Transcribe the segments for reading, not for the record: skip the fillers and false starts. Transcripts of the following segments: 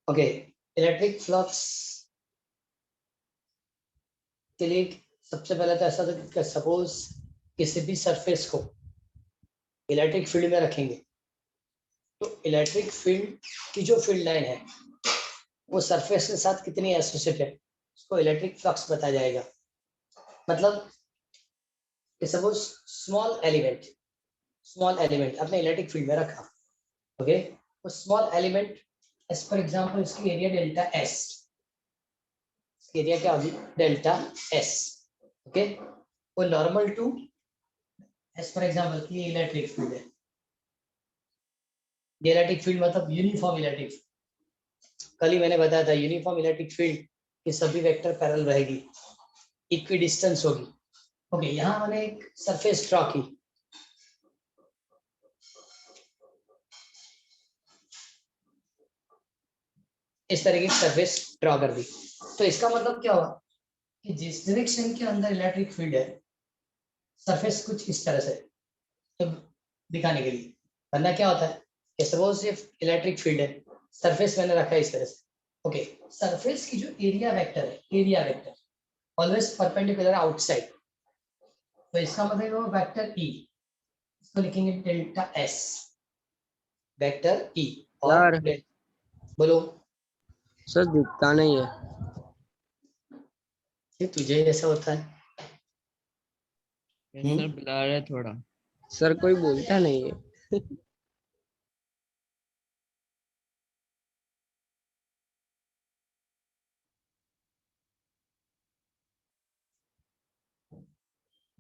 Okay, electric flux के लिए सबसे पहले तो ऐसा था कि सपोज किसी भी सरफेस को इलेक्ट्रिक फील्ड में रखेंगे तो इलेक्ट्रिक फील्ड की जो फील्ड लाइन है वो सरफेस के साथ कितनी एसोसिएटेड है उसको इलेक्ट्रिक फ्लक्स बताया जाएगा। मतलब कि सपोज स्मॉल एलिमेंट अपने इलेक्ट्रिक फील्ड में रखा, ओके, तो small element as for example इसकी एरिया डेल्टा एस, इसकी एरिया क्या होगी डेल्टा एस, ओके, वो normal to as for example की इलेक्ट्रिक फील्ड है, ये इलेक्ट्रिक फील्ड मतलब यूनिफॉर्म इलेक्ट्रिक फील्ड। कल ही मैंने बताया था यूनिफॉर्म इलेक्ट्रिक फील्ड की सभी वेक्टर पैरेलल रहेगी, इक्वी डिस्टेंस होगी। ओके, यहाँ मैंने एक सरफेस ड्रॉ की, इस तरीके की सरफेस ड्रॉ कर दी, तो इसका मतलब क्या हुआ कि जिस डायरेक्शन के अंदर इलेक्ट्रिक फील्ड है सरफेस कुछ इस तरह से तो दिखाने के लिए, वरना क्या होता है कि सपोज ये इलेक्ट्रिक फील्ड है, सरफेस मैंने रखा है इस तरह से, ओके, सरफेस की जो एरिया वेक्टर है, area vector always perpendicular outside, तो इसका मतलब वो वेक्टर ई, इसको लिखेंगे डेल्टा एस, वेक्टर ई। और सर बोलो सर दिखता नहीं है। ये तुझे ऐसा होता है। सर ब्लर है थोड़ा। सर कोई बोलता नहीं है।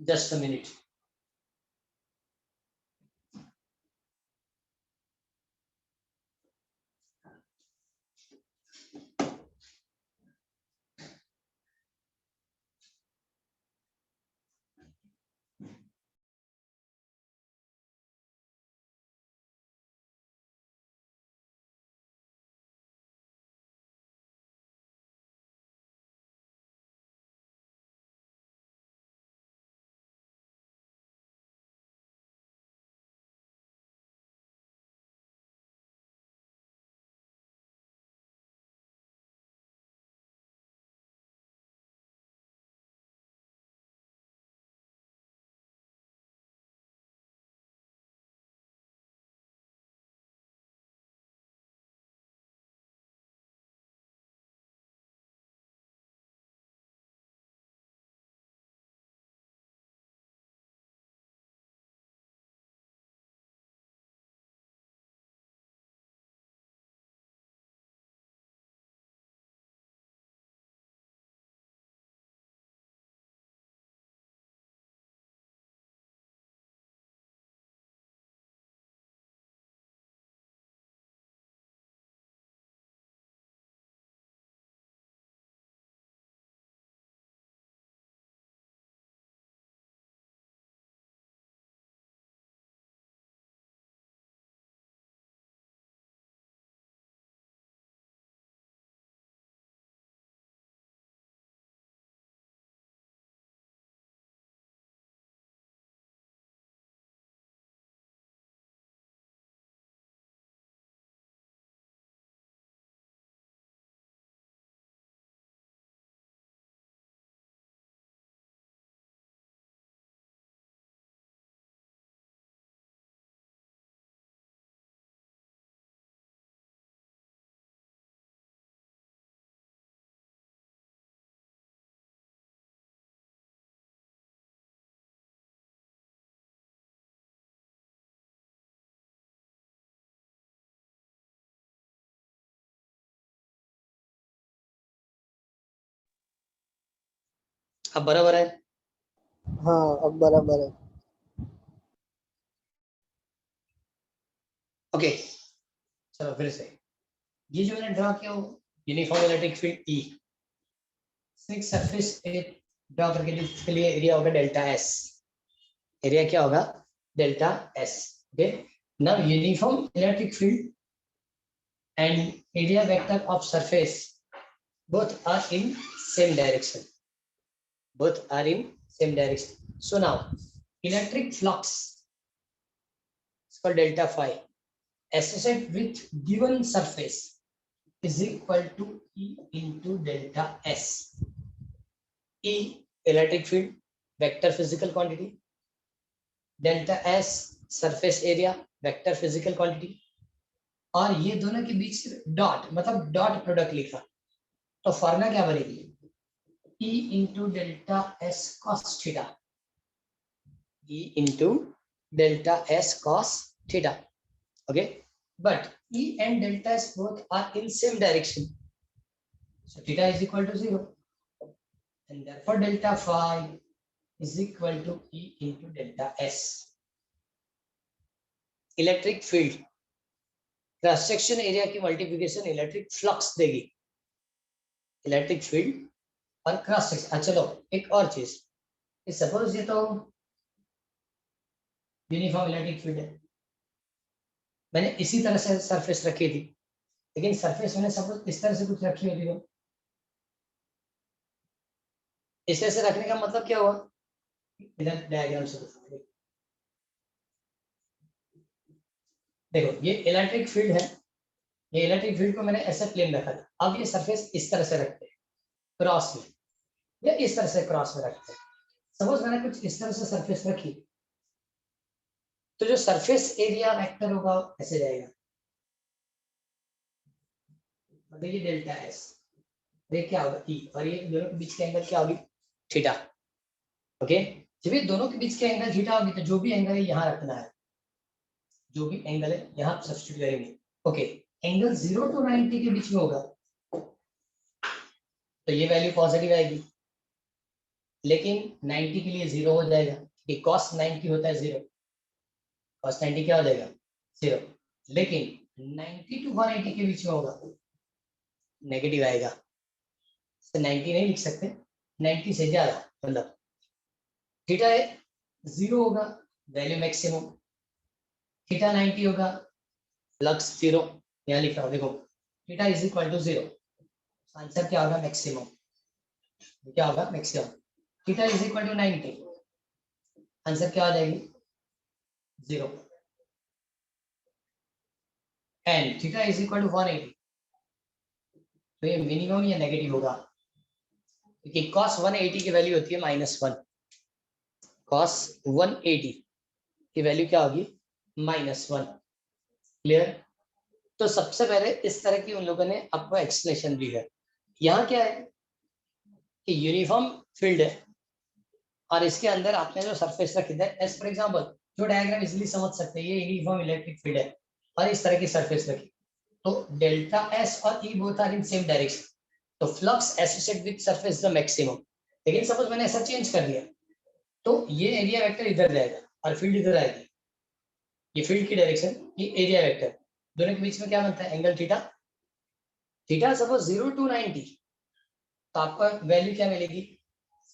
Just a minute. अब बराबर है। हाँ अब बराबर है। ओके, चलो फिर से ये जो मैंने ड्रॉ किया वो यूनिफॉर्म इलेक्ट्रिक फील्ड ई, एक सरफेस ड्रॉ करके इसके लिए एरिया होगा डेल्टा एस, एरिया क्या होगा delta S, okay. Now uniform electric field and area vector of surface both are in same direction, both are in same direction. So now electric flux is called delta phi associated with given surface, is equal to E into delta S. E electric field vector physical quantity, delta S surface area vector physical quantity, और ये दोनों के बीच dot मतलब dot product लिखा, तो formula क्या बनेगी, E into delta S cos theta, E into delta S cos theta. Okay, but E and delta S both are in same direction, so theta is equal to 0, and therefore delta phi is equal to E into delta S. Electric field cross section area की multiplication electric flux देगी, electric field और cross section. चलो एक और चीज, suppose ये तो uniform electric field है, मैंने इसी तरह से सरफेस रखी थी, लेकिन सरफेस मैंने सपोज इस तरह से कुछ रखी होती है, इस तरह से रखने का मतलब क्या हुआ, इधर डायग्राम से देखो, ये इलेक्ट्रिक फील्ड है, ये इलेक्ट्रिक फील्ड को मैंने ऐसे प्लेन रखा था, अब ये सरफेस इस तरह से रखते हैं क्रॉस में, या इस तरह से क्रॉस में रखते हैं। सपोज मैंने कुछ इस तरह से सरफेस रखी, तो जो सरफेस एरिया वेक्टर होगा ऐसे जाएगा, मतलब ये डेल्टा एस, ये क्या होगा ई, और ये दोनों के बीच के एंगल क्या होगी, थीटा। ओके, जब ये दोनों के बीच के एंगल थीटा होगी, तो जो भी एंगल है यहाँ रखना है, जो भी एंगल है यहाँ सब्स्टिट्यूट करेंगे। ओके, एंगल 0 to 90 के बीच में होगा, तो ये वैल्यू पॉजिटिव आएगी, लेकिन 90 के लिए 0 हो जाएगा, कि cos 90 होता है 0, cos 90 क्या हो जाएगा 0, लेकिन 90 to 180 के बीच में होगा, नेगेटिव आएगा, तो 90 नहीं लिख सकते, 90 से ज्यादा मतलब थीटा 0 होगा, वैल्यू मैक्सिमम, थीटा 90 होगा, फ्लक्स 0, यहाँ लिख रहा हूँ देखो, theta is equal to 0, answer क्या होगा मैक्सिमम, क्या होगा maximum, theta is equal to 90, answer क्या आ जाएगी 0, and theta is equal to 180, तो ये मिनिमम या नेगेटिव होगा, क्योंकि cos 180 की वैल्यू होती है -1, cos 180 की वैल्यू क्या होगी -1। क्लियर, तो सबसे पहले इस तरह की उन लोगों ने आपको एक्सप्लेनेशन दी है। यहाँ क्या है कि यूनिफॉर्म फील्ड है, और इसके अंदर आपने जो सरफेस रखी है, एज फॉर एग्जांपल जो डायग्राम इजीली समझ सकते हैं, ये यूनिफॉर्म इलेक्ट्रिक फील्ड है और इस तरह की सरफेस रखी, तो डेल्टा एस और E both are in same direction, तो flux associated with surface the maximum. लेकिन सपोज मैंने ऐसा चेंज कर दिया, तो ये एरिया वेक्टर इधर जाएगा और फील्ड इधर आएगी, ये फील्ड की डायरेक्शन, ये एरिया वेक्टर, दोनों के बीच में क्या बनता है angle theta, theta suppose 0 to 90, तो आपको वैल्यू क्या मिलेगी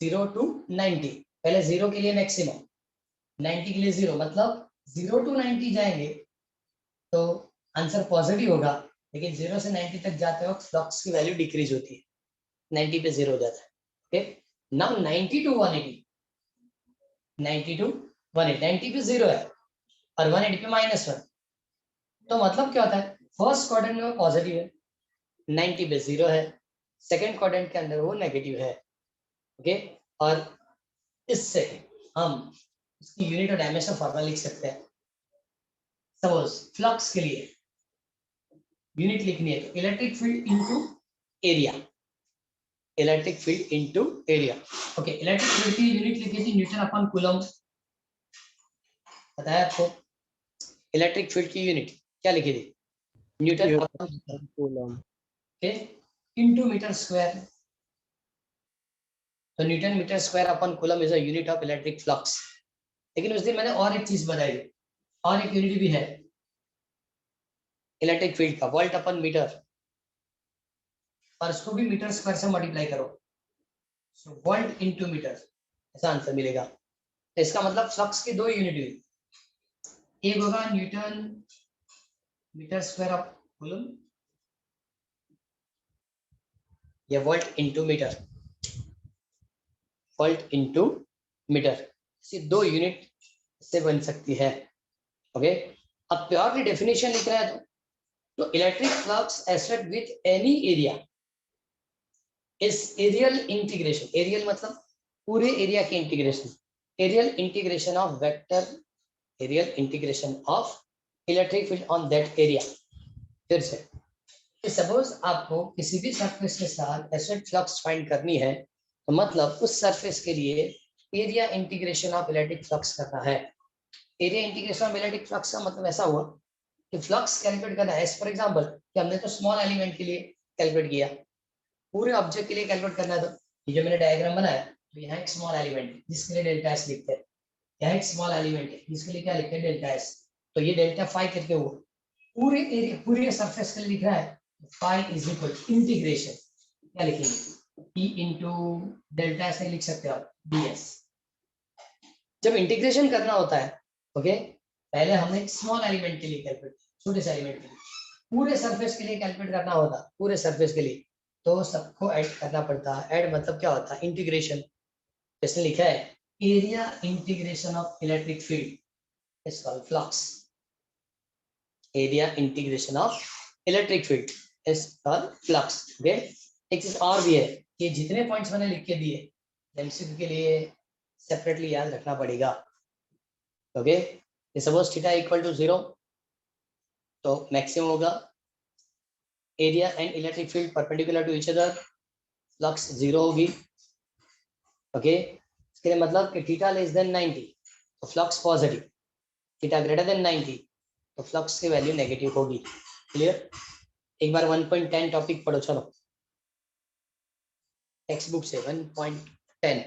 0 to 90, पहले 0 के लिए मैक्सिमम, 90 के लिए 0, मतलब 0 to 90 जाएंगे तो आंसर पॉजिटिव होगा, लेकिन 0 से 90 तक जाते वक्त फ्लक्स की वैल्यू डिक्रीज होती है, 90 पे 0 हो जाता है। ओके, नाउ 90 to 180, 90 to 180, 90 पे 0 है और 180 पे -1, तो मतलब क्या होता है, फर्स्ट क्वाड्रेंट में वो पॉजिटिव है, 90 पे 0 है, सेकंड क्वाड्रेंट के अंदर वो नेगेटिव है। ओके, और इससे हम इसकी यूनिट और डायमेंशन फॉर्मूला लिख सकते हैं। सपोज फ्लक्स के लिए यूनिट लिखनी है, तो electric field into area, electric field into area. Okay, electric field की यूनिट लिखी थी न्यूटन अपॉन कूलम्ब, बताया आपको। इलेक्ट्रिक फील्ड की यूनिट क्या लिखी थी, newton upon coulomb, okay into metre square, तो newton metre square upon coulomb is a unit of electric flux. लेकिन उस दिन मैंने और एक चीज बताई, और एक यूनिट भी है इलेक्ट्रिक फील्ड का, वोल्ट अपॉन मीटर, और इसको भी मीटर स्क्वायर से मल्टीप्लाई करो, सो वोल्ट इनटू मीटर, ऐसा आंसर मिलेगा। तो इसका मतलब फ्लक्स की दो यूनिट हुई, एक होगा newton metre square of coulomb, या volt into metre, volt into metre, ऐसी दो यूनिट से बन सकती है। ओके, अब प्योरली डेफिनेशन लिख रहे हैं तो तो electric flux act with any area is areal integration, areal मतलब पूरे एरिया के integration, areal integration of vector, areal integration of electric field on that area. फिर से सपोज आपको किसी भी सरफेस के साथ एसिड फ्लक्स फाइंड करनी है, तो मतलब उस सरफेस के लिए area integration of electric flux करना है। Area integration of electric flux का मतलब ऐसा हुआ कि फ्लक्स कैलकुलेट करना है। फॉर एग्जांपल कि हमने तो स्मॉल एलिमेंट के लिए कैलकुलेट किया, पूरे ऑब्जेक्ट के लिए कैलकुलेट करना है, तो ये जो मैंने डायग्राम बनाया, तो यहाँ एक स्मॉल एलिमेंट जिसके लिए डेल्टा एस लिखते हैं, यहाँ एक स्मॉल एलिमेंट है जिसके लिए क्या लिखते हैं, डेल्टा एस। तो ये डेल्टा फाई करके हुआ पूरे एरिया, पूरे सरफेस के लिए लिख रहा है, फाई इज इक्वल इंटीग्रेशन, क्या लिखेंगे, ई इंटू डेल्टा एस नहीं लिख सकते आप, डी एस। जब इंटीग्रेशन करना होता है, ओके, पहले हमने स्मॉल एलिमेंट के लिए कैलकुलेट, छोटे से एलिमेंट के लिए, पूरे सरफेस के लिए कैलकुलेट करना होता, पूरे सरफेस के लिए तो सबको ऐड करना पड़ता है। ऐड मतलब क्या होता है, इंटीग्रेशन। इसने लिखा है area integration of electric field is called flux, area integration of electric field is called flux. Okay, एक चीज और भी है कि जितने पॉइंट्स मैंने लिख के दिए एमसीक्यू के लिए सेपरेटली याद रखना पड़ेगा। Okay, suppose theta equal to 0, तो मैक्सिमम होगा area and electric field perpendicular to each other, flux 0 होगी। ओके, इसके लिए मतलब कि थीटा लेस देन 90 तो flux positive, theta greater than 90 तो फ्लक्स की वैल्यू नेगेटिव होगी। क्लियर? एक बार 1.10 टॉपिक पढ़ो, चलो टेक्स्ट बुक से 1.10।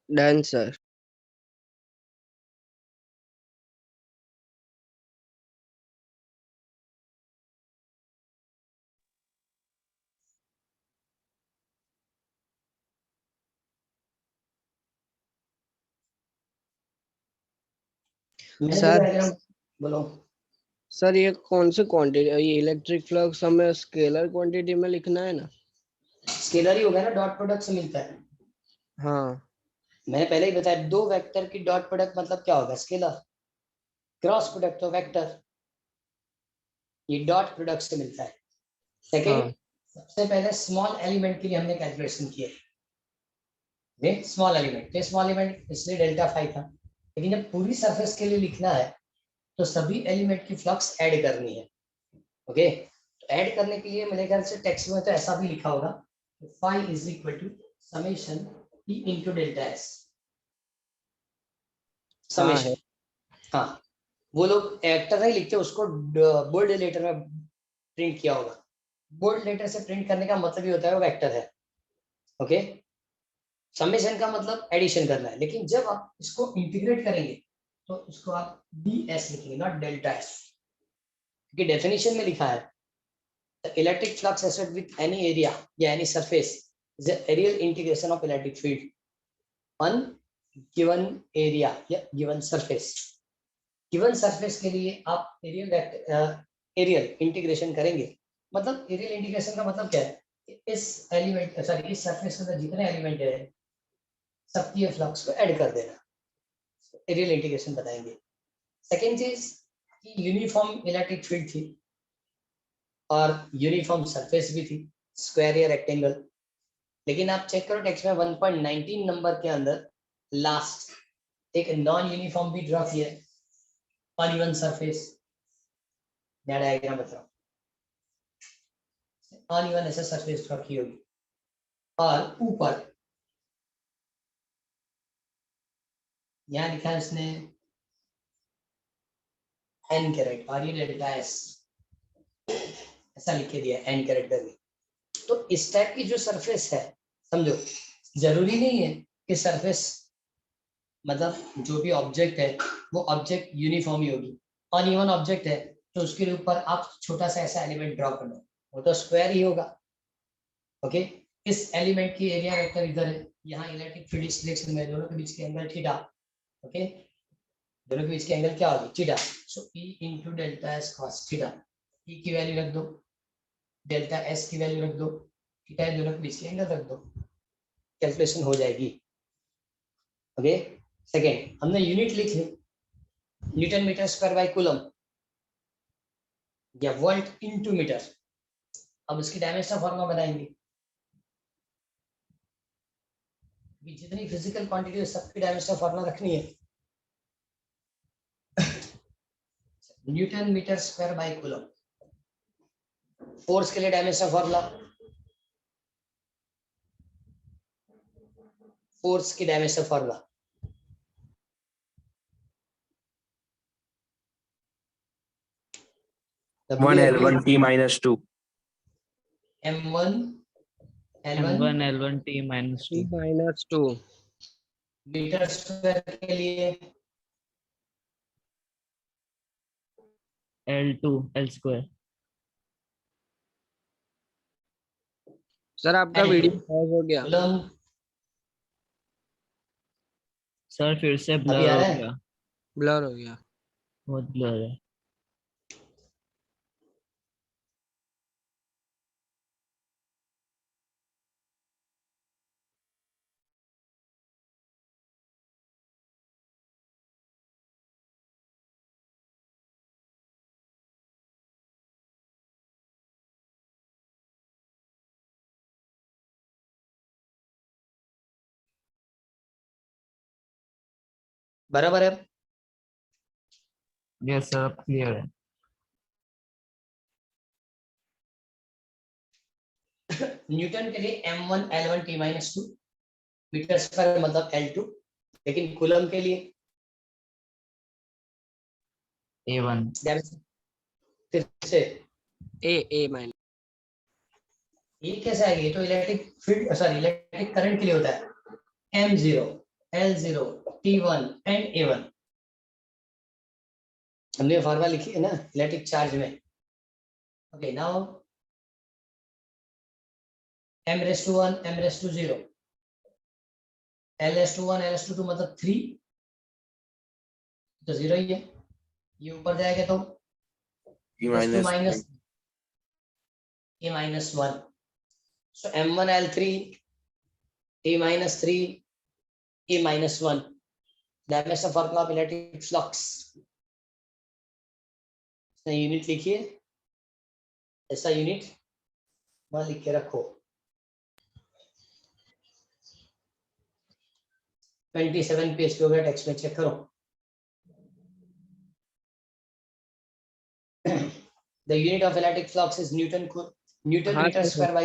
Done sir. मैंने जो सर डायग्राम, बोलो। सर ये कौन सी क्वांटिटी, ये इलेक्ट्रिक फ्लक्स हमें स्केलर क्वांटिटी में लिखना है ना? स्केलर ही होगा ना, डॉट प्रोडक्ट से मिलता है। हाँ। मैंने पहले ही बताया, दो वेक्टर की डॉट प्रोडक्ट मतलब क्या होगा, स्केलर। क्रॉस प्रोडक्ट तो वेक्टर, ये डॉट प्रोडक्ट से मिलता है। सेकेंड, हाँ। सबसे पहले स्मॉल एलिमेंट के लिए हमने कैलकुलेशन किया, स्मॉल एलिमेंट, ये स्मॉल एलिमेंट इसलिए डेल्टा फाइव था, लेकिन जब पूरी सरफेस के लिए लिखना है तो सभी एलिमेंट की फ्लक्स ऐड करनी है। ओके, तो ऐड करने के लिए मेरे ख्याल से टेक्स्ट में तो ऐसा भी लिखा होगा, phi is equal to summation E into delta S. Summation. हाँ, वो लोग एक्टर नहीं लिखते, उसको बोल्ड लेटर में प्रिंट किया होगा। बोल्ड लेटर से प्रिंट करने का मतलब ही होता है वो वेक्टर है। ओके, समेशन का मतलब एडिशन करना है, लेकिन जब आप इसको इंटीग्रेट करेंगे तो इसको आप डी एस लिखेंगे, नॉट डेल्टा एस, क्योंकि डेफिनेशन में लिखा है the electric flux associated with any area या any surface is a aerial integration of electric field on given area या given surface। given surface के लिए आप एरियल इंटीग्रेशन करेंगे। मतलब एरियल इंटीग्रेशन का मतलब क्या है, इस एलिमेंट सॉरी इस सरफेस के अंदर जितने एलिमेंट है सबकी फ्लक्स को ऐड कर देना, एरियल इंटीग्रेशन बताएंगे। सेकेंड चीज कि यूनिफॉर्म इलेक्ट्रिक फील्ड थी और यूनिफॉर्म सरफेस भी थी, स्क्वायर या रेक्टेंगल। लेकिन आप चेक करो टेक्स्ट में 1.19 नंबर के अंदर लास्ट एक नॉन यूनिफॉर्म भी ड्रॉ किया है, अनइवन सरफेस। नया डायग्राम बताओ, अनइवन ऐसा सरफेस ड्रॉ की होगी और ऊपर यहाँ लिखा है इसने एन कैरेट और ये डेल्टा एस ऐसा लिख के दिया एन कैरेक्टर में। तो इस टाइप की जो सरफेस है, समझो जरूरी नहीं है कि सरफेस मतलब जो भी ऑब्जेक्ट है वो ऑब्जेक्ट यूनिफॉर्म ही होगी। अनइवन ऑब्जेक्ट है तो उसके ऊपर आप छोटा सा ऐसा एलिमेंट ड्रॉ कर लो, वो तो स्क्वायर ही होगा। ओके, इस एलिमेंट की एरिया वेक्टर इधर है, यहाँ इलेक्ट्रिक फील्ड इस डायरेक्शन में, दोनों के बीच के एंगल थीटा। ओके, दोनों के बीच के एंगल क्या होगी, थीटा। सो E into delta S cos theta, E की वैल्यू रख दो, डेल्टा एस की वैल्यू रख दो, थीटा दोनों के बीच के एंगल रख दो, कैलकुलेशन हो जाएगी। ओके, सेकेंड हमने यूनिट लिख ली, newton metre square by coulomb या वोल्ट इनटू मीटर। अब इसकी डायमेंशन फॉर्मूला बनाएंगे, जितनी फिजिकल क्वांटिटी है सबकी डायमेंशन फॉर्मूला रखनी है। Newton metre square by coulomb, force के लिए डायमेंशन फॉर्मूला, फोर्स की dimension formula M1 L1 T -2 M1 M1 L1 T -2 -2 metre square के लिए L2 L square। सर आपका वीडियो पॉज हो गया। कूलम सर फिर से अभी ब्लर आ हो रहा है? गया, ब्लर हो गया। बहुत ब्लर है। बराबर है। यस सर, अब क्लियर है। न्यूटन के लिए M1 L1 T -2 metre square मतलब L2, लेकिन कूलम के लिए A1 फिर से ए माइनस। ये कैसे आएगी, ये तो electric field sorry electric current के लिए होता है। M0 L0 T1 and A1 हमने फॉर्मूला लिखी है ना इलेक्ट्रिक चार्ज में। Okay, now M⁻⁴ M⁻⁴ L⁻⁴ L⁻⁴ मतलब 3 तो 0 ही है, ये ऊपर जाएगा तो E +2 -1 A -1। so M1 L3 A -3 A -1 dimension formula of electric flux unit लिखिए, ऐसा यूनिट वहां लिख के रखो। 27 पेज पे हो गया, टेक्स्ट में चेक करो। The unit of electric flux is Newton हाँ, meter सर, square by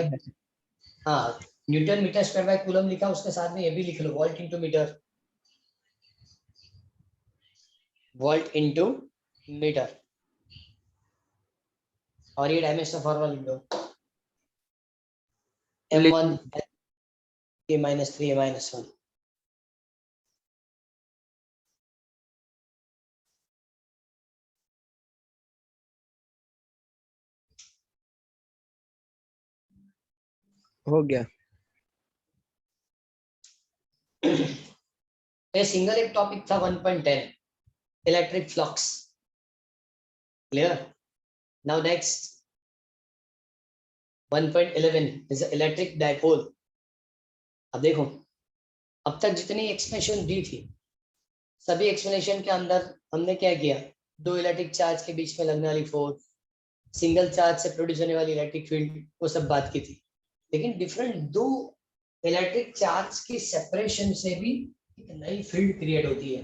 हाँ newton metre square by coulomb लिखा, उसके साथ में ये भी लिख लो volt into metre. Volt into metre, और ये डायमेंशन फॉर्मूला लिख दो, m1 a minus 3 a minus 1। हो गया। ये सिंगल एक टॉपिक था 1.10 electric flux. Clear? Now next 1.11 is electric dipole. अब देखो, अब तक जितनी एक्सप्लेनेशन दी थी, सभी एक्सप्लेनेशन के अंदर हमने क्या किया, दो इलेक्ट्रिक चार्ज के बीच में लगने वाली फोर्स, सिंगल चार्ज से प्रोड्यूस होने वाली इलेक्ट्रिक फील्ड, वो सब बात की थी। लेकिन डिफरेंट दो इलेक्ट्रिक चार्ज की सेपरेशन से भी एक नई फील्ड क्रिएट होती है।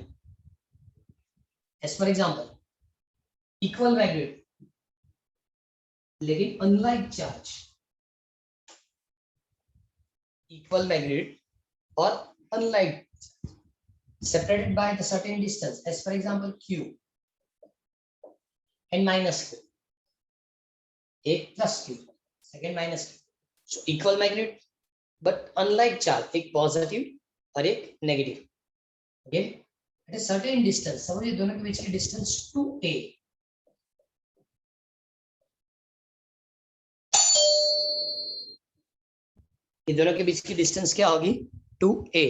As for example, equal magnet लेकिन अनलाइक चार्ज, इक्वल मैग्नेट और unlike separated by the certain distance, as for example q and minus q, एक plus q, second minus q, so equal magnet but unlike charge, एक positive और एक negative, okay, at a certain distance, समझिए दोनों के बीच की distance 2a, ये दोनों के बीच की distance क्या होगी, 2a।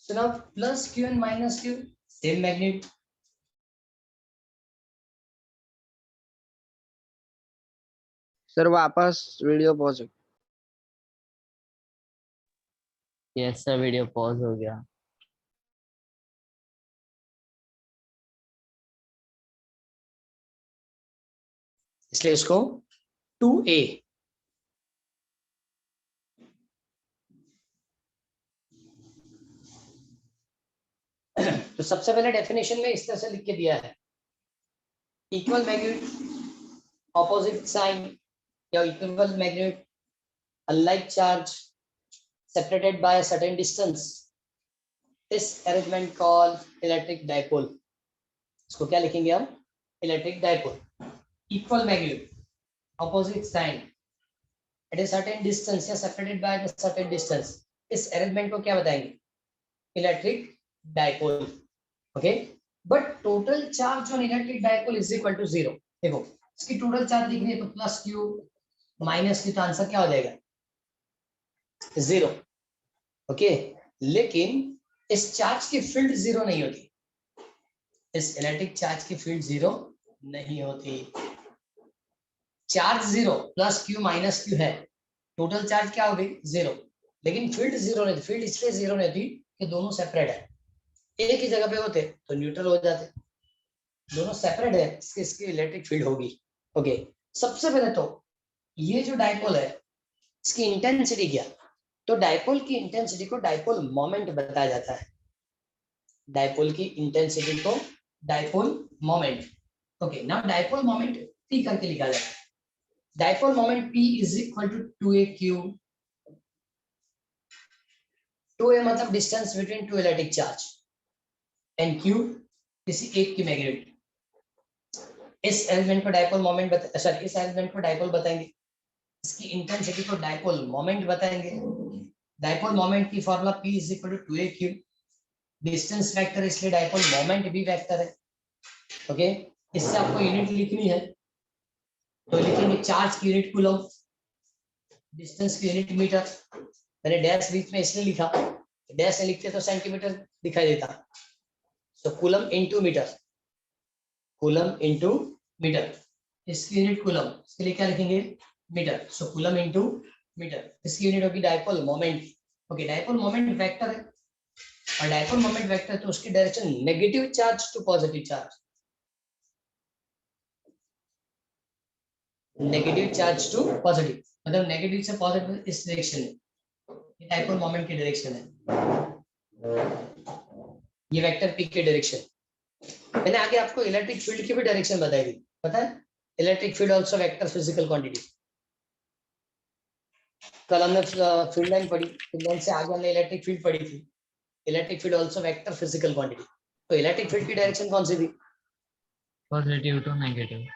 So now plus q and minus q, same magnet। Sir वापस video pause. Yes sir, video pause हो गया। इसलिए इसको 2a, तो सबसे पहले डेफिनेशन में इस तरह से लिख के दिया है, इक्वल मैग्नेट ऑपोजिट साइन या equal magnet unlike charge separated by a certain distance, इस अरेंजमेंट कॉल्ड इलेक्ट्रिक डाइपोल। इसको क्या लिखेंगे हम, electric dipole. Equal magnet opposite sign at a certain distance या separated by a certain distance, इस arrangement को क्या बताएंगे, electric dipole. Okay, but total charge on electric dipole is equal to 0। देखो इसकी टोटल चार्ज दिख रही है, तो प्लस क्यू माइनस क्यू, तो आंसर क्या हो जाएगा, 0। ओके, लेकिन इस चार्ज की फील्ड 0 नहीं होती, इस इलेक्ट्रिक चार्ज की फील्ड 0 नहीं होती। Charge 0 plus Q minus Q है, टोटल चार्ज क्या हो गई, 0, लेकिन फील्ड 0 नहीं, फील्ड इसलिए 0 नहीं थी कि दोनों सेपरेट है, एक ही जगह पे होते तो न्यूट्रल हो जाते, दोनों सेपरेट है, इसकी इलेक्ट्रिक फील्ड होगी। ओके, सबसे पहले तो ये जो डाइपोल है इसकी इंटेंसिटी क्या, तो डाइपोल की इंटेंसिटी को डाइपोल मोमेंट बताया जाता है, डाइपोल की इंटेंसिटी को dipole moment. Okay, now dipole moment P करके लिखा जाता है, dipole moment P is equal to 2aq, 2a मतलब distance between two electric charge, and q किसी एक की मैग्नेट। इस एलिमेंट को डाइपोल मोमेंट इस एलिमेंट को डाइपोल बताएंगे, इसकी इंटेंसिटी को डाइपोल मोमेंट बताएंगे। डाइपोल मोमेंट की formula P is equal to 2aq, distance vector इसलिए डाइपोल मोमेंट भी वेक्टर है। ओके, इससे आपको यूनिट लिखनी है तो लिखेंगे चार्ज की यूनिट कूलम, डिस्टेंस की यूनिट मीटर। मैंने डैश बीच में इसलिए लिखा, डैश से लिखते तो सेंटीमीटर दिखाई देता, so coulomb into metre, coulomb into metre, इसकी यूनिट कूलम, इसके लिए क्या लिखेंगे, metre, so coulomb into metre, इसकी यूनिट होगी dipole moment. Okay, dipole moment vector है, और डाइपोल मोमेंट वेक्टर तो उसकी direction negative charge to positive charge, negative charge to positive, मतलब नेगेटिव से पॉजिटिव इस डायरेक्शन में, ये डाइपोल मोमेंट की डायरेक्शन है, ये वेक्टर P की डायरेक्शन। मैंने आगे आपको इलेक्ट्रिक फील्ड की भी डायरेक्शन बताई थी, पता है? Electric field also vector physical quantity. कल हमने फील्ड लाइन पढ़ी, फील्ड लाइन से आगे हमने इलेक्ट्रिक फील्ड पढ़ी थी। Electric field also vector physical quantity. तो इलेक्ट्रिक फील्ड की डायरेक्शन कौन सी थी? Positive to negative.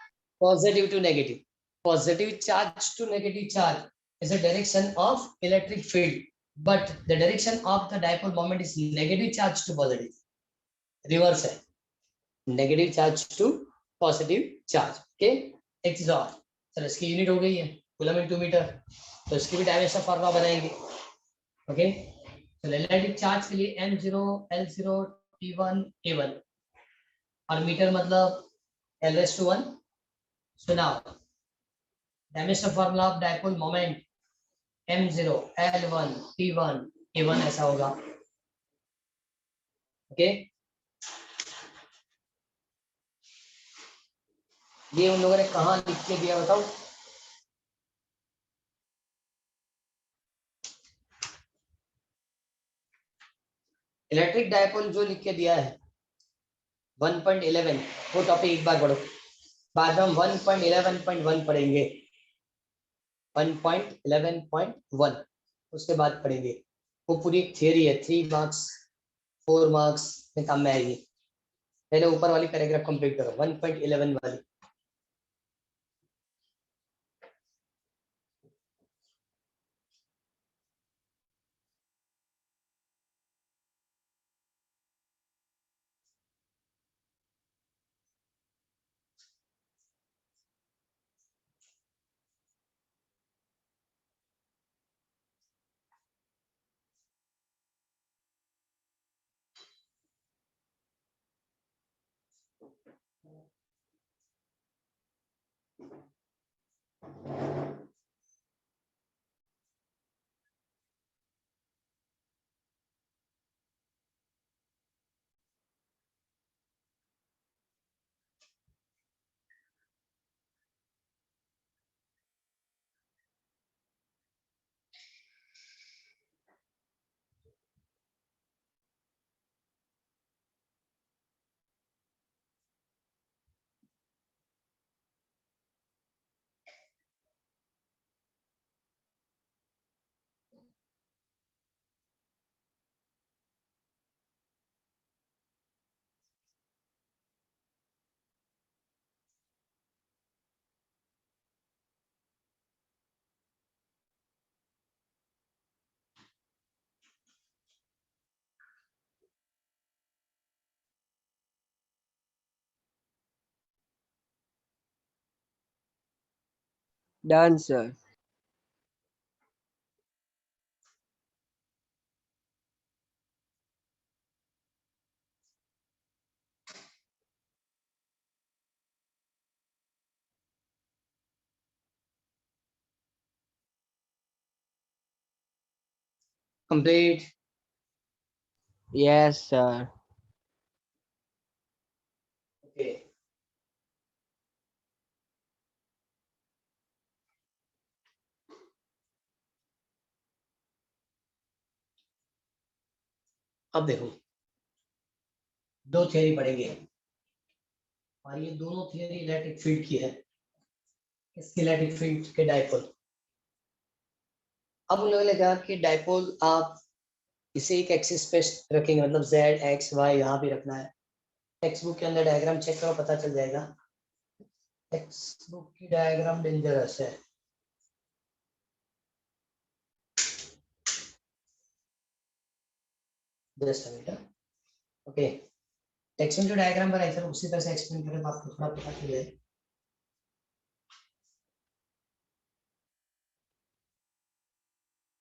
Positive to negative. Positive charge to negative charge is a direction of electric field, but the direction of the dipole moment is negative charge to positive. Reverse है, negative charge to positive charge. Okay, एक चीज और, चलो इसकी unit हो गई है coulomb into metre, तो इसकी भी डायमेंशन फॉर्मूला बनाएंगे। ओके, तो इलेक्ट्रिक चार्ज के लिए m0 l0 t1 a1 और मीटर मतलब l⁻⁴ So now, dimension formula of dipole moment m0 l1 t1 a1 ऐसा होगा। ओके, ये उन लोगों ने कहाँ लिख के दिया बताओ? इलेक्ट्रिक डायपोल जो लिख के दिया है 1.11, वो टॉपिक एक बार पढ़ो, बाद में हम 1.11.1 पढ़ेंगे। 1.11.1 उसके बाद पढ़ेंगे। वो पूरी थियरी है, 3 मार्क्स 4 मार्क्स में काम में आएगी। पहले ऊपर वाली पैराग्राफ कंप्लीट करो, 1.11 वाली। Done, sir. Complete. Yes, sir. Okay, अब देखो दो थियरी पढ़ेंगे और ये दोनों थियरी इलेक्ट्रिक फील्ड की है। इसकी इलेक्ट्रिक फील्ड के डायपोल। अब उन लोगों ने कहा कि डायपोल आप इसे एक एक्सिस पे रखेंगे, मतलब z x y यहाँ भी रखना है। टेक्स्ट बुक के अंदर डायग्राम चेक करो, पता चल जाएगा। टेक्स्ट बुक की डायग्राम डेंजरस है। Just a minute. Okay, text में जो डायग्राम बनाई थी उसी तरह से एक्सप्लेन करें तो आपको थोड़ा पता चल जाए।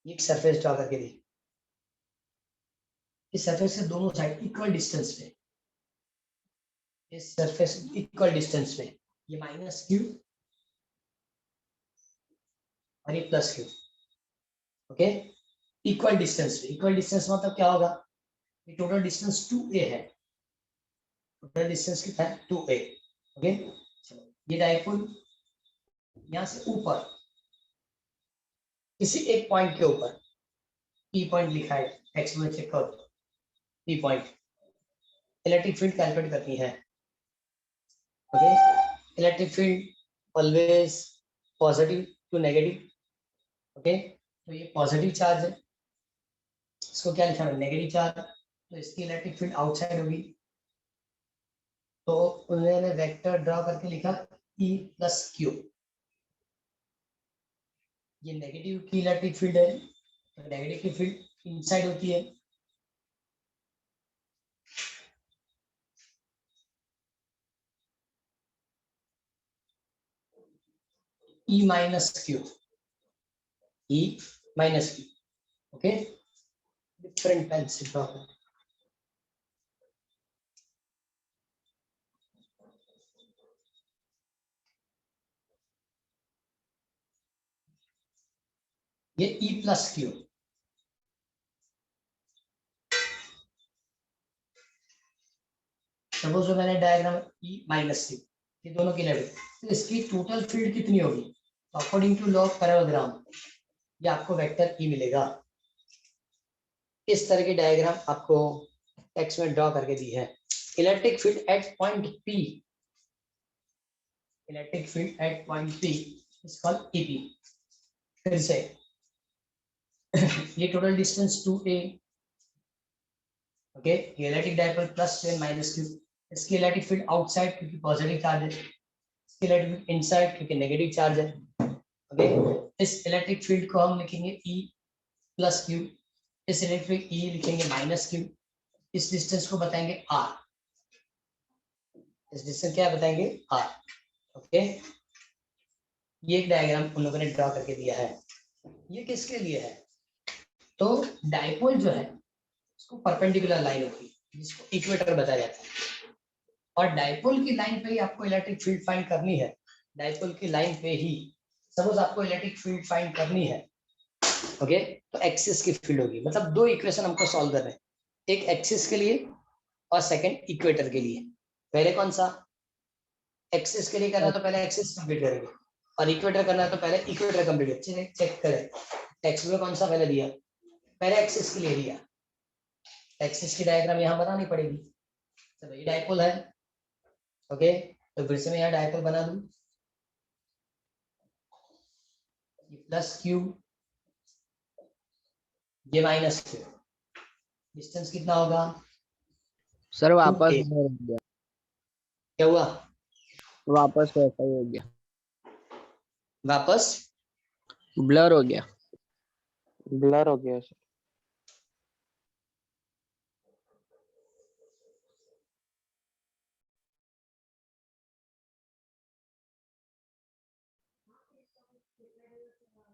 एक सरफेस ड्रॉ करके दी, इस सरफेस से दोनों साइड इक्वल डिस्टेंस पे, इस सरफेस इक्वल डिस्टेंस पे ये माइनस क्यू और ये plus Q. Okay, equal distance पे, इक्वल डिस्टेंस मतलब क्या होगा? ये टोटल डिस्टेंस 2a है, टोटल डिस्टेंस कितना है? 2a। ओके, चलो ये डायपोल यहाँ से ऊपर किसी एक पॉइंट के ऊपर, पी पॉइंट लिखा है टेक्स्ट में, चेक करो P point. Electric field calculate करनी है। Okay, electric field always positive to negative, okay. तो ये पॉजिटिव चार्ज है, इसको क्या लिखा है, नेगेटिव चार्ज, तो इसकी इलेक्ट्रिक फील्ड आउटसाइड होगी। तो उन्होंने वेक्टर ड्रॉ करके लिखा E प्लस क्यू। ये नेगेटिव की इलेक्ट्रिक फील्ड है, तो नेगेटिव की फील्ड इनसाइड होती है। E minus Q, E minus Q, okay. Different pen से ड्रॉ करें। ये E प्लस क्यू, सपोज मैंने डायग्राम E माइनस क्यू, ये दोनों की इलेक्ट्रिक, तो इसकी टोटल फील्ड कितनी होगी, तो according to law of parallelogram ये आपको वेक्टर E मिलेगा। इस तरह की डायग्राम आपको टेक्स्ट में ड्रॉ करके दी है। Electric field at point P, electric field at point P is called EP। फिर से ये टोटल डिस्टेंस 2a, ओके। ये electric dipole plus q minus q, इसकी इलेक्ट्रिक फील्ड आउटसाइड क्योंकि पॉजिटिव चार्ज है, इसकी इलेक्ट्रिक फील्ड इनसाइड क्योंकि negative charge है, ओके। इस इलेक्ट्रिक फील्ड को हम लिखेंगे E प्लस q, इस इलेक्ट्रिक E लिखेंगे माइनस q, इस डिस्टेंस को बताएंगे r, इस डिस्टेंस क्या बताएंगे r, ओके। ये एक डायग्राम उन लोगों ने ड्रॉ करके दिया है। ये किसके लिए है, तो डायपोल जो है उसको परपेंडिकुलर लाइन होती है जिसको इक्वेटर बताया जाता है, और डायपोल की लाइन पे ही आपको इलेक्ट्रिक फील्ड फाइंड करनी है। डायपोल की लाइन पे ही सपोज आपको इलेक्ट्रिक फील्ड फाइंड करनी है, ओके। तो एक्सिस की फील्ड होगी, मतलब दो इक्वेशन हमको सॉल्व करना है, एक एक्सिस के लिए और सेकंड इक्वेटर के लिए। पहले कौन सा, एक्सिस के लिए करना तो पहले एक्सिस कंप्लीट करेंगे, और इक्वेटर करना है तो पहले इक्वेटर कंप्लीट। चेक करें टेक्स्ट में कौन सा पहले दिया, पहले एक्सिस के लिए दिया, एक्सिस की डायग्राम यहाँ बनानी पड़ेगी। चलो ये डायपोल है, ओके। तो फिर से मैं यहाँ डायपोल बना दूं, ये प्लस क्यू, ये माइनस क्यू, डिस्टेंस कितना होगा, सर वापस 2a। blur हो गया, क्या हुआ, वापस वैसा ही हो गया, वापस ब्लर हो गया। ब्लर हो गया सर।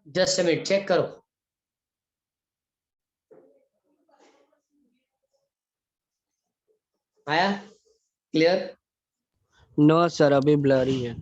जस्ट मिनट चेक करो, आया क्लियर। नो सर अभी ब्लर ही है।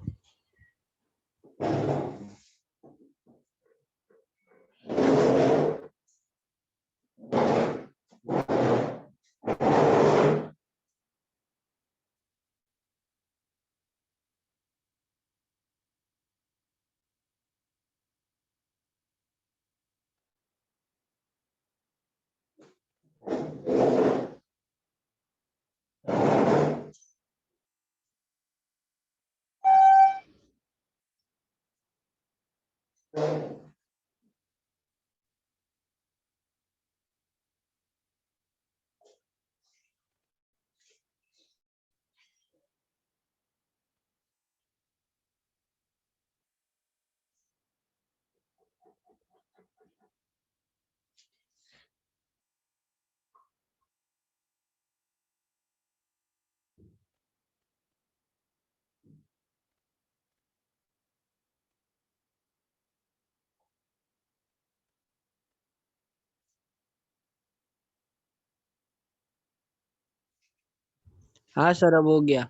हाँ सर अब हो गया।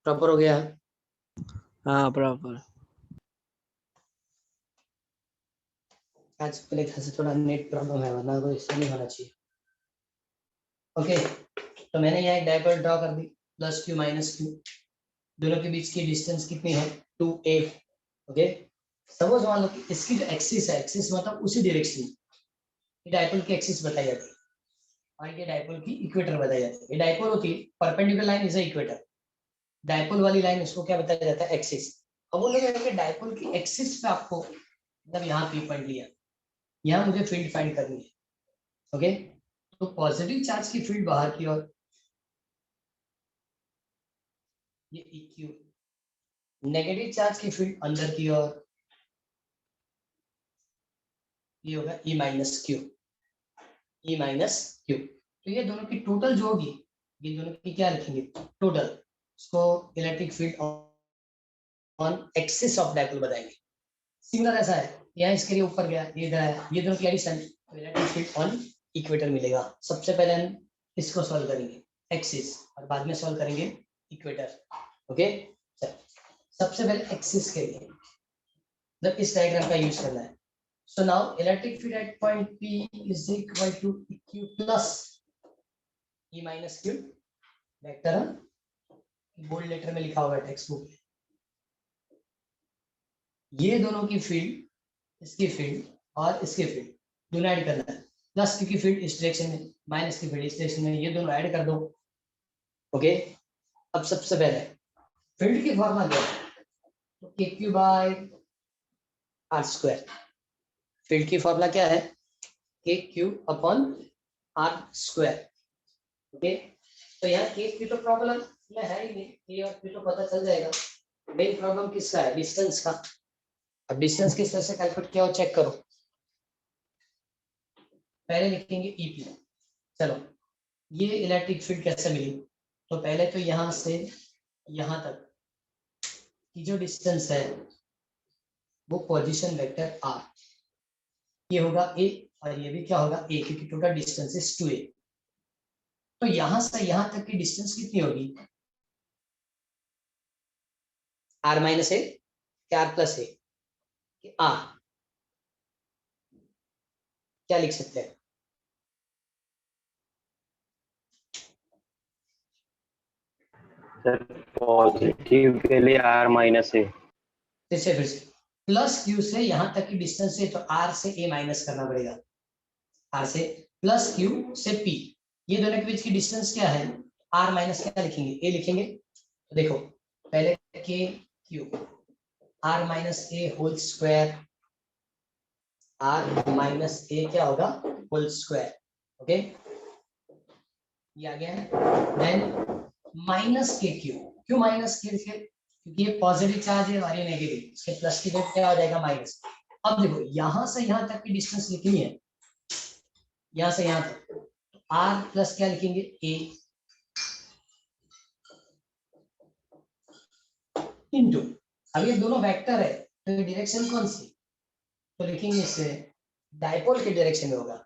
प्रॉपर हो गया, हाँ प्रॉपर। आज मेरे घर से थोड़ा नेट प्रॉब्लम है, वरना तो इससे नहीं होना चाहिए, ओके। तो मैंने यहाँ एक डायपोल ड्रॉ कर दी, प्लस क्यू माइनस क्यू, दोनों के बीच की डिस्टेंस कितनी है 2a, ओके। सपोज मान लो कि इसकी जो एक्सिस है, एक्सिस मतलब उसी डायरेक्शन, डायपोल की एक्सिस बताई जाती है, और ये डायपोल की इक्वेटर बताई जाती है। ये डायपोल होती है, perpendicular line is a equator, dipole वाली लाइन इसको क्या बताया जाता है, एक्सिस। अब वो लोग डायपोल की एक्सिस पे आपको मतलब यहाँ पी पॉइंट लिया, यहाँ मुझे फील्ड फाइंड करनी है, ओके। तो पॉजिटिव चार्ज की फील्ड बाहर की ओर, ये इक्यू, नेगेटिव चार्ज की फील्ड अंदर की ओर, ये होगा E minus Q, E minus Q. तो ये दोनों की टोटल जो होगी, ये दोनों की क्या लिखेंगे, टोटल, इसको electric field on axis of dipole बताएंगे। सिमिलर ऐसा है, यहाँ इसके लिए ऊपर गया, ये इधर आया, ये दोनों की एडिशन, तो इलेक्ट्रिक फील्ड ऑन इक्वेटर मिलेगा। सबसे पहले हम इसको सॉल्व करेंगे एक्सिस, और बाद में सॉल्व करेंगे इक्वेटर, ओके। सबसे पहले एक्सिस के लिए मतलब इस डायग्राम का यूज करना है। So now electric field at point P is equal to EQ plus E minus Q, vector bold letter में लिखा होगा टेक्स्ट बुक में। ये दोनों की फील्ड, इसकी फील्ड और इसकी फील्ड दोनों ऐड करना है। प्लस क्यू की फील्ड इस डायरेक्शन में, माइनस की फील्ड इस डायरेक्शन में, ये दोनों ऐड कर दो, ओके। अब सबसे पहले फील्ड की फॉर्मूला क्या है, तो K Q by R square. Field की फॉर्मूला क्या है, K Q upon are square, okay. तो यहाँ के क्यू तो प्रॉब्लम में है ही नहीं, के और क्यू तो पता चल जाएगा। मेन प्रॉब्लम किसका है, डिस्टेंस का। अब डिस्टेंस किस तरह से कैलकुलेट किया हो चेक करो। पहले लिखेंगे ईपी, चलो ये इलेक्ट्रिक फील्ड कैसे मिली, तो पहले तो यहाँ से यहाँ तक की जो डिस्टेंस है वो पोजीशन वेक्टर आर, ये होगा ए और ये भी क्या होगा ए, क्योंकि टोटल डिस्टेंस इज 2a। तो यहां से यहां तक की डिस्टेंस कितनी होगी, आर माइनस ए, क्या आर प्लस ए, आर, क्या लिख सकते हैं, सर पॉजिटिव के लिए आर माइनस ए, फिर से प्लस क्यू से यहां तक की डिस्टेंस है तो आर से ए माइनस करना पड़ेगा, आर से प्लस क्यू से पी, ये दोनों के बीच की डिस्टेंस क्या है, आर माइनस क्या लिखेंगे, ए लिखेंगे। तो देखो पहले k Q R minus A whole square, r minus a क्या होगा होल स्क्वायर, ओके, ये आ गया है। देन माइनस के क्यू, क्यों माइनस के, क्योंकि ये पॉजिटिव चार्ज है और ये नेगेटिव, इसके प्लस की जगह क्या हो जाएगा माइनस। अब देखो यहां से यहां तक की डिस्टेंस लिखनी है, यहां से यहां तक, तो आर प्लस क्या लिखेंगे ए इंटू, अब ये दोनों वेक्टर है तो ये डायरेक्शन कौन सी, तो लिखेंगे इससे डायपोल के डायरेक्शन में होगा।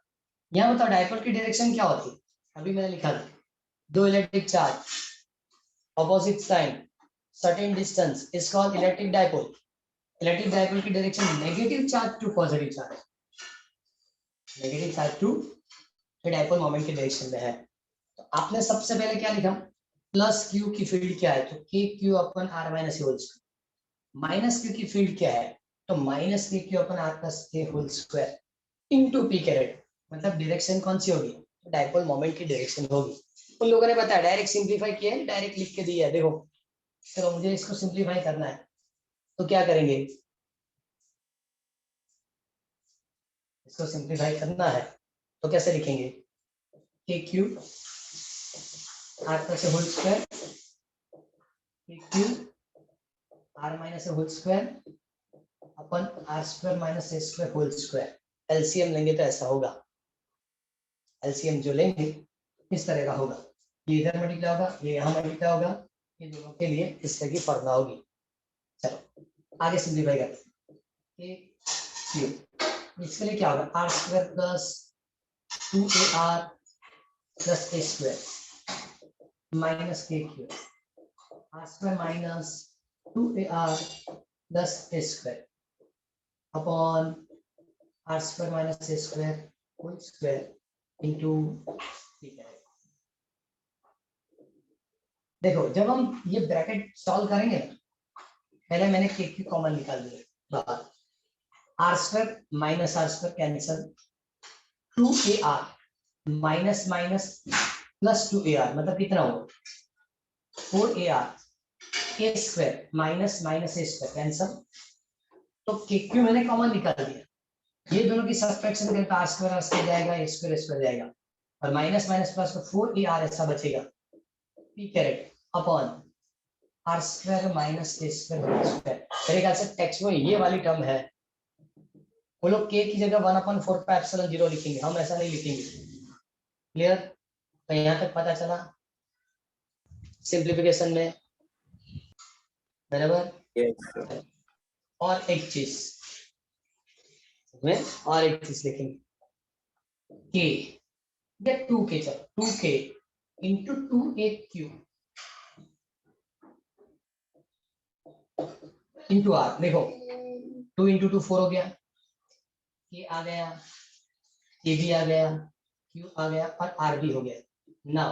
यहाँ बताओ डायपोल की डायरेक्शन क्या होती है, अभी मैंने लिखा था, दो electric charge opposite sign certain distance is called electric dipole. Electric dipole की direction negative charge to positive charge, negative charge to dipole moment की डायरेक्शन में है। तो आपने सबसे पहले क्या लिखा, प्लस क्यू की फील्ड क्या है, तो K Q upon R minus ए होल स्क्वायर, माइनस क्यू की फील्ड क्या है, तो माइनस के Q upon R plus A whole square into P caret, मतलब डायरेक्शन कौन सी होगी, डायपोल मोमेंट की डायरेक्शन होगी। उन लोगों ने बताया डायरेक्ट सिंप्लीफाई किया है, डायरेक्ट लिख के दिया है, देखो चलो मुझे इसको सिंप्लीफाई करना है, तो क्या करेंगे, इसको सिंप्लीफाई करना है तो कैसे लिखेंगे, K Q R plus A whole square, K Q R minus A whole square upon R square minus A square whole square. LCM लेंगे तो ऐसा होगा, एलसीएम जो लेंगे इस तरह का होगा, ये इधर मल्टीप्लाई होगा, ये यहाँ मल्टीप्लाई होगा, ये दोनों के लिए इस तरह की फॉर्मूला होगी। चलो आगे सिंप्लीफाई करते हैं, इसके लिए क्या होगा, r square plus 2ar plus a square minus के Q, r square minus 2ar plus a square upon are square minus A square whole square into, ठीक है। देखो जब हम ये ब्रैकेट सॉल्व करेंगे ना, पहले मैंने के क्यू कॉमन निकाल दिया बाहर, R square minus R square cancel, 2ar minus minus plus 2ar मतलब कितना होगा 4ar A square minus minus A square cancel. तो क्यों मैंने कॉमन निकाल दिया ये दोनों की सब्ट्रैक्शन करें तो आर स्क्वायर जाएगा ए स्क्वायर जाएगा और माइनस माइनस प्लस तो 4ar ऐसा बचेगा P caret upon are square minus A square मेरे ख्याल से टेक्स्ट में ये वाली टर्म है वो लोग के की जगह 1/4 पे एप्सिलॉन 0 लिखेंगे हम ऐसा नहीं लिखेंगे क्लियर। तो यहाँ तक पता चला सिंप्लीफिकेशन में बराबर। Yes, sir. और एक चीज में और एक चीज लिखेंगे के या 2k चलो 2k into 2a cube into are देखो 2 इंटू 2 4 हो गया के आ गया के भी आ गया क्यू आ गया और आर भी हो गया। नाउ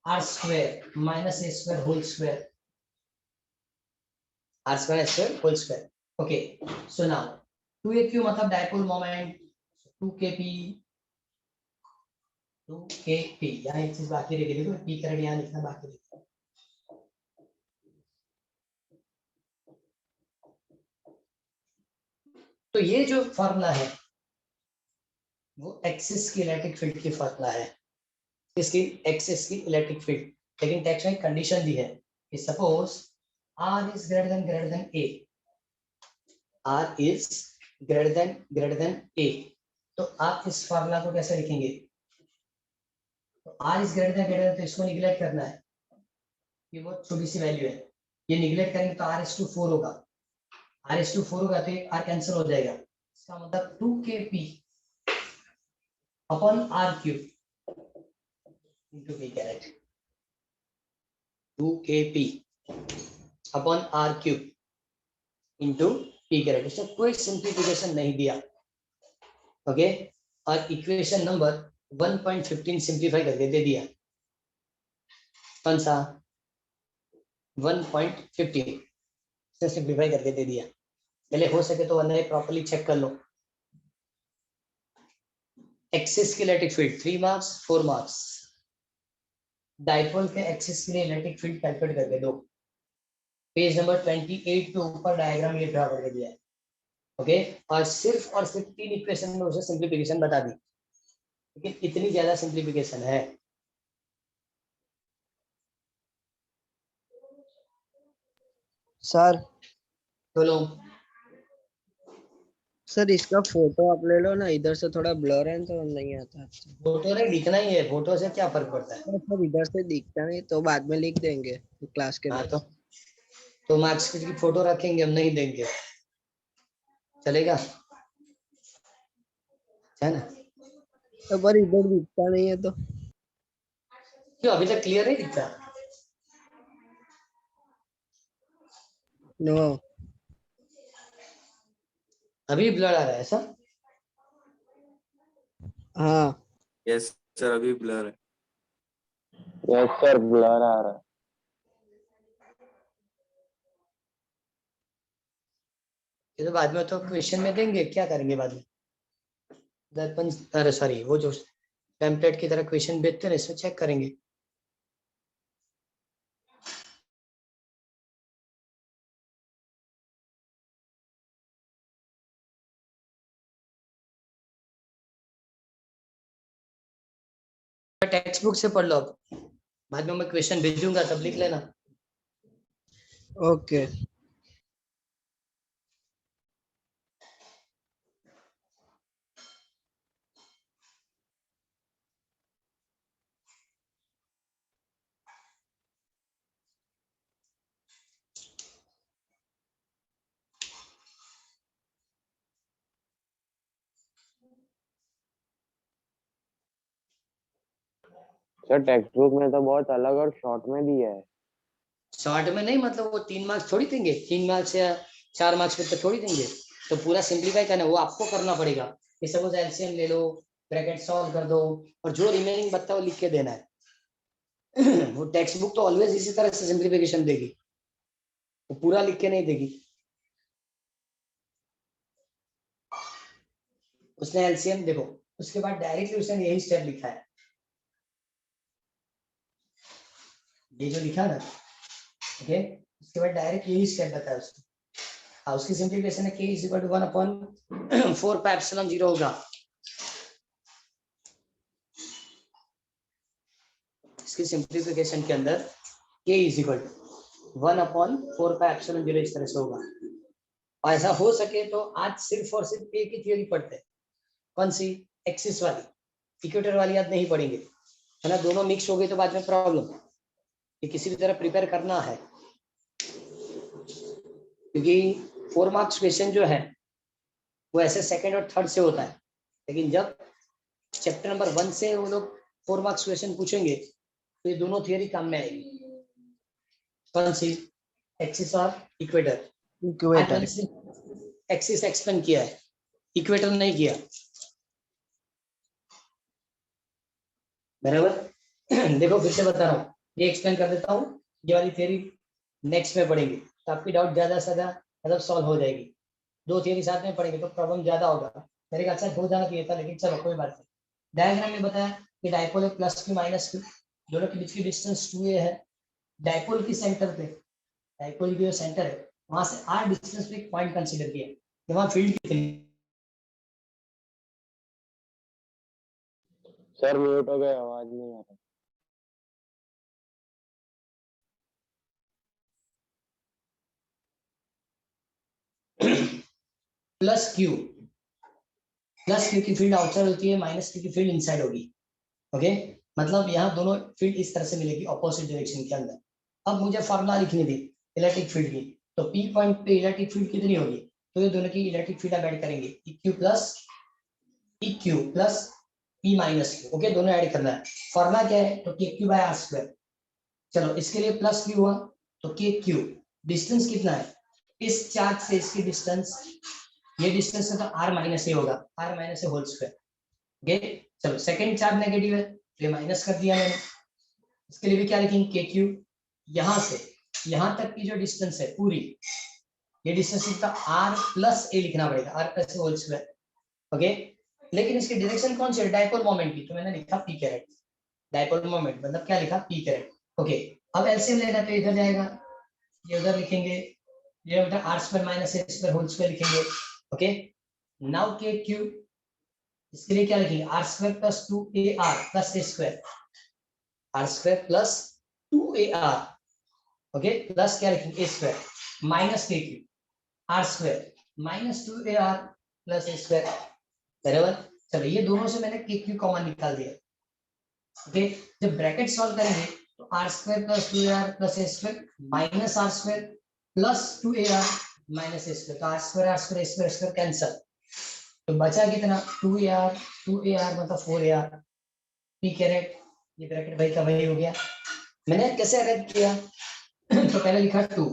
आर स्क्वायर माइनस ए square whole square R square whole square okay. So now 2a Q मतलब डायपोल मोमेंट 2kp यहाँ एक चीज बाकी रह गई देखो पी करंट यहाँ लिखना बाकी रह गया। तो ये जो फॉर्मूला है वो एक्सिस की इलेक्ट्रिक फील्ड की फॉर्मूला है इसकी एक्सिस की इलेक्ट्रिक फील्ड। लेकिन टेक्स्ट में कंडीशन दी है कि suppose r is greater than a r is greater than a तो आप इस फॉर्मूला को कैसे लिखेंगे तो आर इज ग्रेटर देन तो इसको निगलेक्ट करना है ये बहुत छोटी सी वैल्यू है ये निगलेक्ट करेंगे तो आर इज टू 4 होगा आर इज टू 4 होगा तो आर कैंसिल हो जाएगा इसका मतलब 2kp upon R cube into P caret 2kp upon R cube into P caret इससे कोई सिंप्लीफिकेशन नहीं दिया ओके। और इक्वेशन नंबर 1.15 सिंप्लीफाई करके दे दिया कौन सा 1.15 से सिंप्लीफाई करके दे दिया। पहले हो सके तो वरना प्रॉपर्ली चेक कर लो। एक्सिस की electric field 3 marks 4 marks dipole के एक्सिस के लिए इलेक्ट्रिक फील्ड कैलकुलेट करके दो पेज नंबर 28 के ऊपर डायग्राम ये ड्रा करके दिया है ओके। और सिर्फ 3 इक्वेशन में उसे सिंप्लीफिकेशन बता दी लेकिन इतनी ज्यादा सिंप्लीफिकेशन है। सर बोलो सर इसका फोटो आप ले लो ना इधर से थोड़ा ब्लर है तो नहीं आता। फोटो नहीं दिखना ही है फोटो से क्या फर्क पड़ता है। सर इधर से दिखता नहीं तो बाद में लिख देंगे क्लास के हाँ बाद। तो मार्क्स की फोटो रखेंगे हम नहीं देंगे चलेगा है ना। तो पर इधर दिखता नहीं है तो क्यों अभी तक क्लियर नहीं दिखता नो अभी ब्लर आ रहा है ऐसा। हाँ Yes, sir. अभी blur है. यस सर ब्लर आ रहा है। ये तो बाद में तो क्वेश्चन में देंगे क्या करेंगे बाद में दर्पण अरे सॉरी वो जो टेम्पलेट की तरह क्वेश्चन भेजते हैं इसमें चेक करेंगे। टेक्स्ट बुक से पढ़ लो अब बाद में मैं क्वेश्चन भेजूंगा तब लिख लेना। ओके सर टेक्स्ट बुक में तो बहुत अलग और शॉर्ट में दिया है। शॉर्ट में नहीं मतलब वो 3 मार्क्स थोड़ी देंगे 3 मार्क्स या 4 मार्क्स पे तो थोड़ी देंगे तो पूरा सिंप्लीफाई करना वो आपको करना पड़ेगा। ये सपोज एलसीएम ले लो ब्रैकेट सॉल्व कर दो और जो रिमेनिंग बता वो लिख के देना है। वो टेक्स्ट बुक तो ऑलवेज इसी तरह से सिंप्लीफिकेशन देगी वो पूरा लिख के नहीं देगी। उसने एलसीएम देखो उसके बाद डायरेक्टली उसने यही स्टेप लिखा है, ये जो लिखा ना, ओके, उसके बाद डायरेक्ट यही स्टेप बताया उसने। उसकी सिंप्लीफिकेशन है k इज इक्वल टू 1/4πε0 होगा। इसकी सिंप्लीफिकेशन के अंदर k इज इक्वल टू 1/4πε0 इस तरह से होगा। और ऐसा हो सके तो आज सिर्फ और सिर्फ एक ही थ्योरी पढ़ते हैं, कौन सी, एक्सिस वाली, इक्वेटर वाली आज नहीं पढ़ेंगे, है ना, दोनों मिक्स हो गई तो बाद में प्रॉब्लम। ये किसी भी तरह प्रिपेयर करना है, क्योंकि 4 मार्क्स क्वेश्चन जो है वो ऐसे सेकंड और थर्ड से होता है, लेकिन जब चैप्टर नंबर 1 से वो लोग 4 मार्क्स क्वेश्चन पूछेंगे तो ये दोनों थियरी काम में आएगी। कौन सी, एक्सिस और इक्वेटर। इक्वेटर एक्सिस एक्सप्लेन किया है, इक्वेटर नहीं किया, बराबर। देखो फिर से बता रहा हूँ, ये एक्सप्लेन कर देता हूँ, ये वाली थियरी नेक्स्ट में पढ़ेंगे तो आपकी डाउट ज्यादा से ज्यादा मतलब सॉल्व हो जाएगी। 2 थियरी साथ में पढ़ेंगे तो प्रॉब्लम ज्यादा होगा, मेरे ख्याल से हो जाना चाहिए था, लेकिन चलो कोई बात नहीं। डायग्राम में बताया कि डायपोल है +q -q, दोनों के बीच की डिस्टेंस 2a है। डायपोल की सेंटर पे, डायपोल की जो सेंटर है वहां से r डिस्टेंस पे एक पॉइंट कंसीडर किया कि वहां फील्ड कितनी। सर म्यूट हो गए, आवाज नहीं आ रहा। +q की फील्ड आउटसाइड होती है, -q की फील्ड इनसाइड होगी, ओके। मतलब यहाँ दोनों फील्ड इस तरह से मिलेगी ऑपोजिट डायरेक्शन के अंदर। अब मुझे फार्मूला लिखनी थी इलेक्ट्रिक फील्ड की, तो P पॉइंट पे इलेक्ट्रिक फील्ड कितनी होगी, तो ये दोनों की इलेक्ट्रिक फील्ड आप ऐड करेंगे, EQ plus P -q, okay, दोनों ऐड करना है। फार्मूला क्या है, तो KQ/r²। चलो इसके लिए +q हुआ तो KQ, डिस्टेंस कितना है, इस चार्ज से इसकी डिस्टेंस, ये डिस्टेंस तो r -a होगा, r - a whole square, okay. चलो सेकंड चार्ज नेगेटिव है तो ये माइनस कर दिया मैंने। इसके लिए भी क्या लिखेंगे, KQ, यहां से यहां तक की जो डिस्टेंस है पूरी, ये डिस्टेंस कितना, r + a लिखना पड़ेगा, r + a whole square, okay. लेकिन इसकी डायरेक्शन कौन सी है, डायपोल मोमेंट की, तो मैंने लिखा p कैरेट, डायपोल मोमेंट मतलब क्या लिखा, p कैरेट, ओके। अब एलसीएम लेना तो इधर जाएगा, ये उधर लिखेंगे, ये बेटा r² - a² होल स्क्वायर लिखेंगे, ओके। नाउ KQ, इसके लिए क्या लिखेंगे, r² + 2ar + a², r² + 2ar, okay, plus क्या लिखेंगे, a² minus KQ, r² - 2ar + a², बराबर। चलो ये दोनों से मैंने KQ कॉमन निकाल दिया, ओके। जब ब्रैकेट सॉल्व करेंगे तो r² + 2ar + a² minus r² + 2ar - a², तो r² a² कैंसल, तो बचा कितना, 2ar मतलब 4ar, p कैरेट, ये ब्रैकेट भाई का वही हो गया। मैंने कैसे अरेंज किया, तो पहले लिखा 2,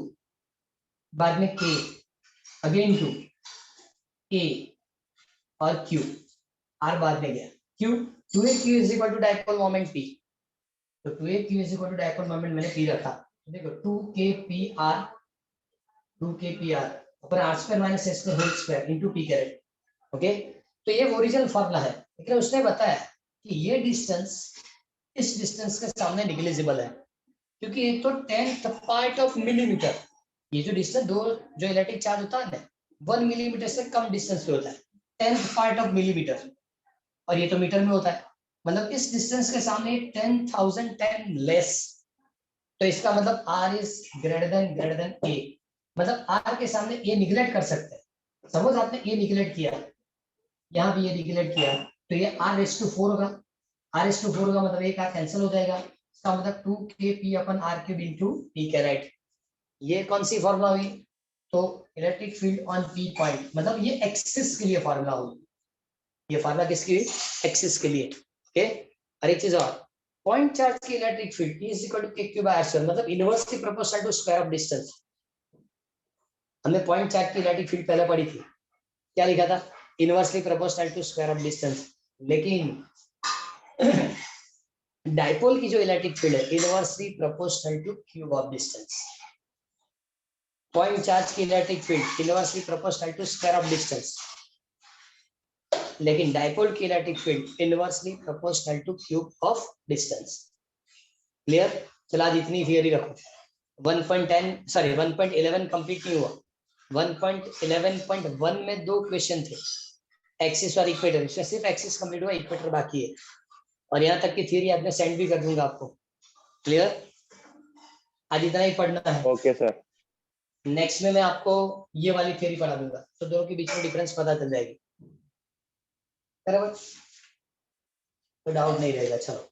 बाद में k, अगेन 2, a और q, r बाद में गया, q 2aq = dipole moment p, तो 2aq = डायपोल मोमेंट मैंने p रखा, तो देखो 2kpr ऊपर r² - a² whole square into p caret, okay. तो ये ओरिजिनल फार्मूला है, लेकिन उसने बताया कि ये डिस्टेंस इस डिस्टेंस के सामने निग्लिजिबल है, क्योंकि ये तो 10th पार्ट ऑफ मिलीमीटर, ये जो डिस्टेंस दो जो इलेक्ट्रिक चार्ज होता है ना 1 मिलीमीटर से कम डिस्टेंस पे होता है, 10th पार्ट ऑफ मिलीमीटर, और ये तो मीटर में होता है, मतलब इस डिस्टेंस के सामने 10,010 लेस, तो इसका मतलब r is greater then a, मतलब r के सामने a निगलेक्ट कर सकते हैं। सपोज आपने a निगलेक्ट किया, यहाँ भी ये निगलेक्ट किया, तो ये r⁴ होगा, r⁴ होगा मतलब एक r कैंसिल हो जाएगा, इसका मतलब 2kp/r³ इनटू p कैरेट। ये कौन सी फॉर्मूला हुई, तो electric field on p point, मतलब ये एक्सिस के लिए फॉर्मूला हुई, ये फॉर्मूला किसके लिए, एक्सिस के लिए, ओके। और एक चीज और, पॉइंट चार्ज की इलेक्ट्रिक फील्ड E = KQ/r², मतलब inversely proportional to square of distance. हमने पॉइंट चार्ज की इलेक्ट्रिक फील्ड पहले पढ़ी थी, क्या लिखा था, inversely proportional to square of distance, लेकिन डायपोल की जो इलेक्ट्रिक फील्ड है inversely proportional to cube of distance. Point charge की electric field inversely proportional to square of distance, लेकिन डाइपोल की electric field inversely proportional to cube of distance. Clear? चला आज इतनी थियरी रखो। 1.11 कंप्लीट नहीं हुआ। 1.11.1 में 2 क्वेश्चन थे, एक्सिस और इक्वेटर। इसमें सिर्फ एक्सिस कंप्लीट हुआ, इक्वेटर बाकी है। और यहाँ तक की थियरी आपने सेंड भी कर दूंगा आपको। क्लियर? आज इतना ही पढ़ना है। Okay sir. नेक्स्ट में मैं आपको ये वाली थियरी पढ़ा दूंगा, तो दोनों के बीच में डिफरेंस पता चल जाएगी। बराबर? तो डाउट नहीं रहेगा। चलो